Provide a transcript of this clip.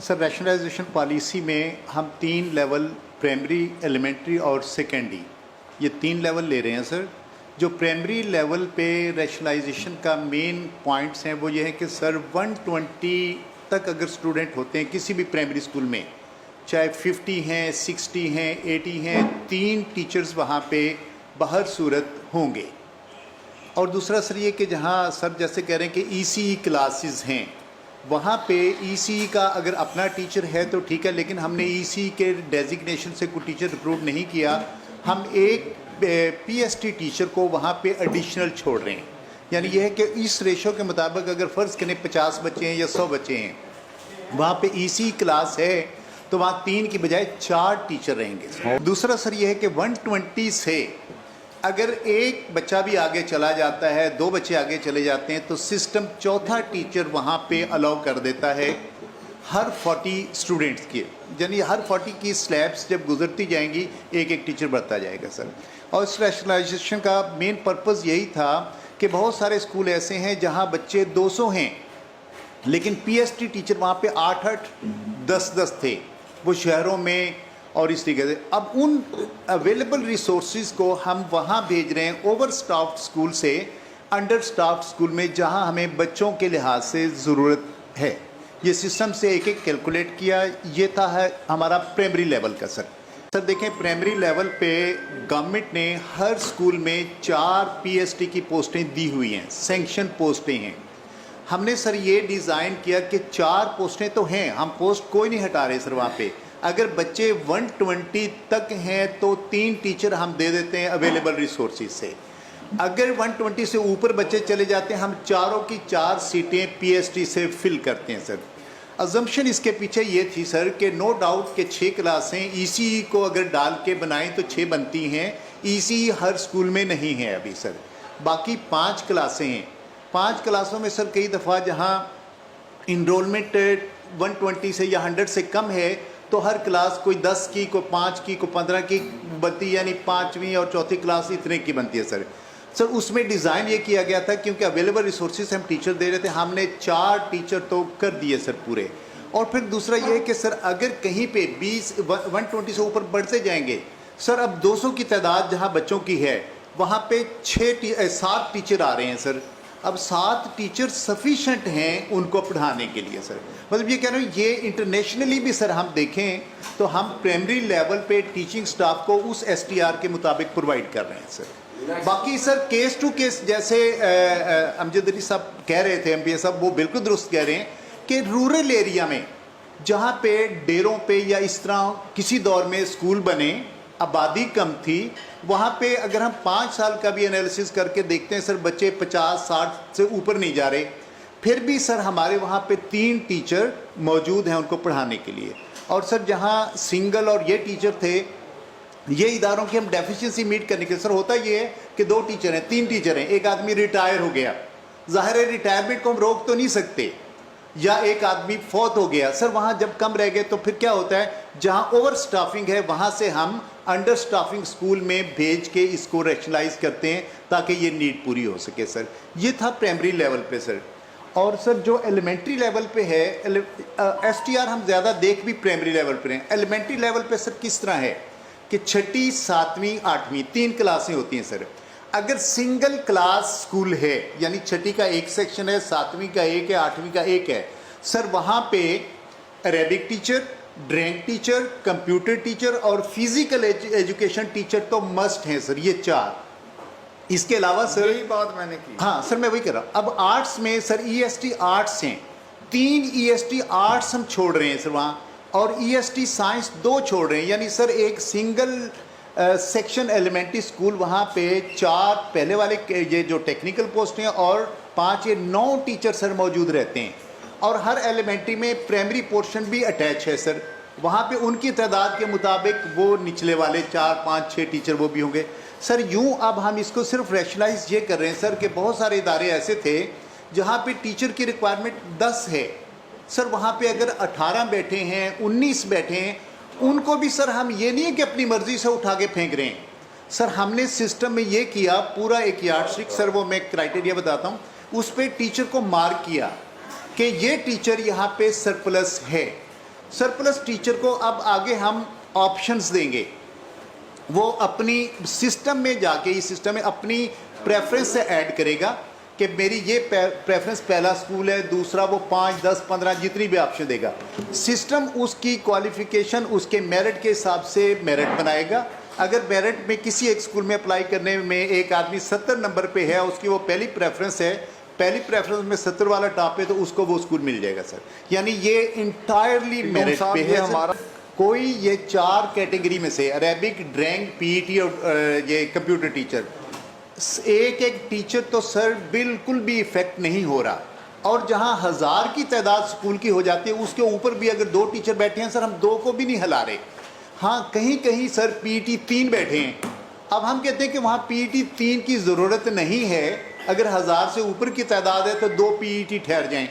Sir rationalisation policy में हम 3 level primary, elementary और सेकेंडरी ये 3 लेवल ले रहे हैं सर। जो प्राइमरी लेवल पे रैशनलाइजेशन का मेन पॉइंट्स हैं वो ये है कि सर 120 तक अगर स्टूडेंट होते हैं किसी भी प्राइमरी स्कूल में, चाहे 50 हैं, 60 हैं, 80 हैं, 3 टीचर्स वहाँ पे बहर सूरत होंगे। और दूसरा सर ये कि जहाँ सर जैसे कह रहे हैं कि ECE क्लासेस हैं, वहाँ पे ECE का अगर अपना टीचर है तो ठीक है, लेकिन हमने ECE के डेजिग्नेशन से कोई टीचर रिक्रूट नहीं किया। हम एक PST टीचर को वहाँ पे एडिशनल छोड़ रहे हैं। यानी यह है कि इस रेशो के मुताबिक अगर फ़र्ज़ करें 50 बच्चे हैं या 100 बच्चे हैं, वहाँ पे ECE क्लास है तो वहाँ 3 की बजाय 4 टीचर रहेंगे। दूसरा सर यह है कि 120 से अगर एक बच्चा भी आगे चला जाता है, 2 बच्चे आगे चले जाते हैं, तो सिस्टम चौथा टीचर वहाँ पे अलाउ कर देता है हर 40 स्टूडेंट्स के। यानी हर 40 की स्लैब्स जब गुजरती जाएंगी एक एक टीचर बढ़ता जाएगा सर। और इस रैशनलाइजेशन का मेन पर्पज़ यही था कि बहुत सारे स्कूल ऐसे हैं जहाँ बच्चे 200 हैं लेकिन PST टीचर वहाँ पे 8-8, 10-10 थे वो शहरों में। और इस तरीके से अब उन अवेलेबल रिसोर्सेज को हम वहाँ भेज रहे हैं ओवर स्टाफ्ड स्कूल से अंडर स्टाफ्ड स्कूल में, जहाँ हमें बच्चों के लिहाज से ज़रूरत है। ये सिस्टम से एक एक कैलकुलेट किया। ये था है हमारा प्राइमरी लेवल का सर देखें प्राइमरी लेवल पे गवर्नमेंट ने हर स्कूल में 4 PST की पोस्टें दी हुई हैं, सैंक्शन पोस्टें हैं। हमने सर ये डिज़ाइन किया कि 4 पोस्टें तो हैं, हम पोस्ट कोई नहीं हटा रहे सर। वहाँ पे अगर बच्चे 120 तक हैं तो 3 टीचर हम दे देते हैं अवेलेबल रिसोर्सेज से। अगर 120 से ऊपर बच्चे चले जाते हैं, हम चारों की 4 सीटें PST से फिल करते हैं सर। अजम्पशन इसके पीछे ये थी सर कि नो डाउट कि 6 क्लासें ECE को अगर डाल के बनाएं तो 6 बनती हैं। ECE हर स्कूल में नहीं है अभी सर, बाकी 5 क्लासें हैं। 5 क्लासों में सर कई दफ़ा जहाँ इनरोलमेंट 120 से या 100 से कम है तो हर क्लास कोई 10 की, कोई 5 की, कोई 15 की बनती है, यानी 5वीं और चौथी क्लास इतने की बनती है सर। उसमें डिज़ाइन ये किया गया था क्योंकि अवेलेबल रिसोर्सेज हम टीचर दे रहे थे, हमने 4 टीचर तो कर दिए सर पूरे। और फिर दूसरा ये है कि सर अगर कहीं पे 120 से ऊपर बढ़ते जाएंगे सर, अब 200 की तादाद जहाँ बच्चों की है वहाँ पे 7 टीचर आ रहे हैं सर। अब 7 टीचर सफिशेंट हैं उनको पढ़ाने के लिए सर। मतलब ये कह रहे हैं ये इंटरनेशनली भी सर हम देखें तो हम प्राइमरी लेवल पे टीचिंग स्टाफ को उस STR के मुताबिक प्रोवाइड कर रहे हैं सर। बाकी सर केस टू केस जैसे अमजद अली साहब कह रहे थे, MPA साहब, वो बिल्कुल दुरुस्त कह रहे हैं कि रूरल एरिया में जहाँ पे डेरों पे या इस तरह किसी दौर में स्कूल बने, आबादी कम थी, वहाँ पे अगर हम 5 साल का भी एनालिसिस करके देखते हैं सर, बच्चे 50-60 से ऊपर नहीं जा रहे। फिर भी सर हमारे वहाँ पे 3 टीचर मौजूद हैं उनको पढ़ाने के लिए। और सर जहाँ सिंगल और ये टीचर थे, ये इदारों की हम डेफिशिएंसी मीट करने के सर होता ये है कि 2 टीचर हैं, 3 टीचर हैं, एक आदमी रिटायर हो गया, ज़ाहिर है रिटायरमेंट को हम रोक तो नहीं सकते, या एक आदमी फौत हो गया सर, वहाँ जब कम रह गए तो फिर क्या होता है, जहाँ ओवर स्टाफिंग है वहाँ से हम अंडर स्टाफिंग स्कूल में भेज के इसको रैशनलाइज करते हैं ताकि ये नीड पूरी हो सके सर। ये था प्राइमरी लेवल पे सर। और सर जो एलिमेंट्री लेवल पे है, STR हम ज़्यादा देख भी प्राइमरी लेवल पे हैं। एलिमेंट्री लेवल पे सर किस तरह है कि 6ठी, 7वीं, 8वीं 3 क्लासें होती हैं सर। अगर सिंगल क्लास स्कूल है, यानी 6ठी का एक सेक्शन है, 7वीं का एक है, 8वीं का एक है सर, वहाँ पे Arabic teacher, drawing teacher, computer teacher और फिजिकल एजुकेशन टीचर तो मस्ट हैं सर, ये 4। इसके अलावा सर यही बात मैंने की। हाँ सर मैं वही कर रहा हूँ। अब आर्ट्स में सर EST आर्ट्स हैं, 3 EST आर्ट्स हम छोड़ रहे हैं सर वहाँ, और EST साइंस 2 छोड़ रहे हैं। यानी सर एक सिंगल सेक्शन एलिमेंट्री स्कूल वहाँ पे 4 पहले वाले ये जो टेक्निकल पोस्ट हैं और 5 ये 9 टीचर सर मौजूद रहते हैं। और हर एलिमेंट्री में प्राइमरी पोर्शन भी अटैच है सर, वहाँ पे उनकी तादाद के मुताबिक वो निचले वाले 4, 5, 6 टीचर वो भी होंगे सर। यूँ अब हम इसको सिर्फ रैशनलाइज ये कर रहे हैं सर कि बहुत सारे इदारे ऐसे थे जहाँ पे टीचर की रिक्वायरमेंट 10 है सर, वहाँ पे अगर 18 बैठे हैं, 19 बैठे हैं, उनको भी सर हम ये नहीं है कि अपनी मर्ज़ी से उठा के फेंक रहे हैं सर। हमने सिस्टम में ये किया, पूरा एक यार्डस्टिक सर, वो मैं क्राइटेरिया बताता हूँ, उस पर टीचर को मार्क किया कि ये टीचर यहाँ पे सरप्लस है। सरप्लस टीचर को अब आगे हम ऑप्शंस देंगे, वो अपनी सिस्टम में जाके इस सिस्टम में अपनी प्रेफरेंस से ऐड करेगा कि मेरी ये प्रेफरेंस पहला स्कूल है, दूसरा वो 5, 10, 15 जितनी भी ऑप्शन देगा। सिस्टम उसकी क्वालिफिकेशन उसके मेरिट के हिसाब से मेरिट बनाएगा। अगर मेरिट में किसी एक स्कूल में अप्लाई करने में एक आदमी 70 नंबर पे है, उसकी वो पहली प्रेफरेंस है, पहली प्रेफरेंस में 70 वाला टॉप है, तो उसको वो स्कूल मिल जाएगा सर। यानी ये इंटायरली मेरिट पे है हमारा। कोई ये 4 कैटेगरी में से अरेबिक, ड्राइंग, पीईटी और ये कंप्यूटर टीचर, एक एक टीचर तो सर बिल्कुल भी इफेक्ट नहीं हो रहा। और जहां 1000 की तादाद स्कूल की हो जाती है, उसके ऊपर भी अगर 2 टीचर बैठे हैं सर, हम 2 को भी नहीं हिला रहे। हाँ, कहीं कहीं सर पीईटी 3 बैठे हैं। अब हम कहते हैं कि वहाँ पीईटी 3 की ज़रूरत नहीं है, अगर 1000 से ऊपर की तादाद है तो 2 पीईटी ठहर जाएं।